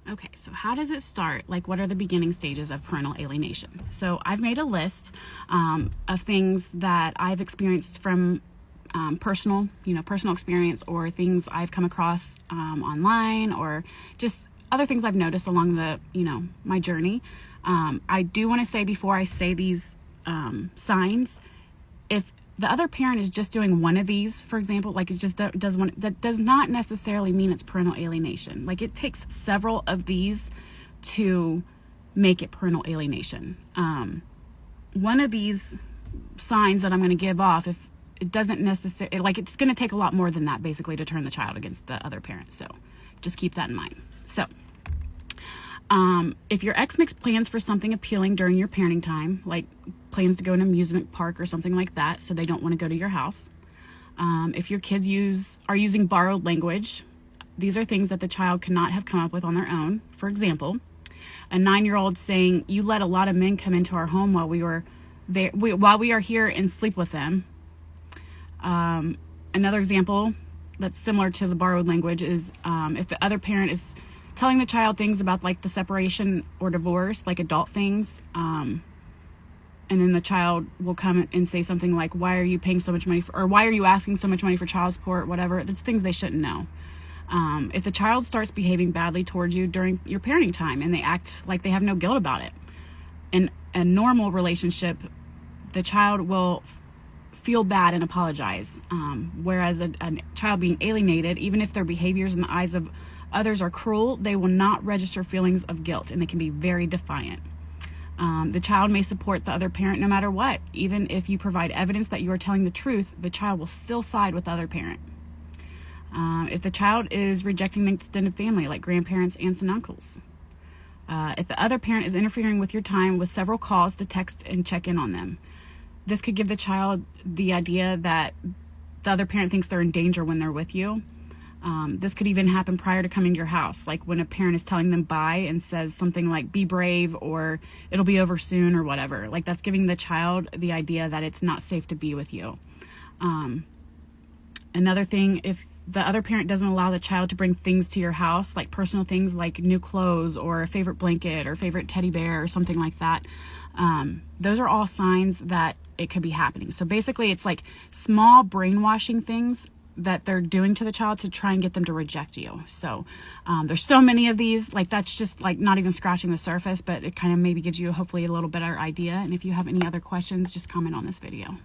Okay, so how does it start? Like, what are the beginning stages of parental alienation? So I've made a list of things that I've experienced from personal experience, or things I've come across online, or just other things I've noticed along the, my journey. I do want to say, before I say these signs, if the other parent is just doing one of these, for example, like it just does one, that does not necessarily mean it's parental alienation. Like, it takes several of these to make it parental alienation. One of these signs that I'm going to give off, if it doesn't necessarily, like, it's going to take a lot more than that basically to turn the child against the other parent. So just keep that in mind. So if your ex makes plans for something appealing during your parenting time, like plans to go to an amusement park or something like that, so they don't want to go to your house. If your kids are using borrowed language, these are things that the child cannot have come up with on their own. For example, a 9-year-old saying, "You let a lot of men come into our home while we are here and sleep with them." Another example that's similar to the borrowed language is if the other parent is telling the child things about, like, the separation or divorce, like adult things, and then the child will come and say something like, "Why are you paying so much money or why are you asking so much money for child support?" Whatever. That's things they shouldn't know. If the child starts behaving badly towards you during your parenting time and they act like they have no guilt about it, in a normal relationship, the child will feel bad and apologize. Whereas a child being alienated, even if their behaviors in the eyes of others are cruel, they will not register feelings of guilt, and they can be very defiant. The child may support the other parent no matter what. Even if you provide evidence that you are telling the truth, the child will still side with the other parent. If the child is rejecting the extended family, like grandparents, aunts, and uncles. If the other parent is interfering with your time with several calls to text and check in on them. This could give the child the idea that the other parent thinks they're in danger when they're with you. This could even happen prior to coming to your house, like when a parent is telling them bye and says something like, "Be brave," or "It'll be over soon," or whatever. Like, that's giving the child the idea that it's not safe to be with you. Another thing, if the other parent doesn't allow the child to bring things to your house, like personal things like new clothes or a favorite blanket or favorite teddy bear or something like that, those are all signs that it could be happening. So basically, it's like small brainwashing things that they're doing to the child to try and get them to reject you. So there's so many of these, like, that's just like not even scratching the surface, but it kind of maybe gives you hopefully a little better idea. And if you have any other questions, just comment on this video.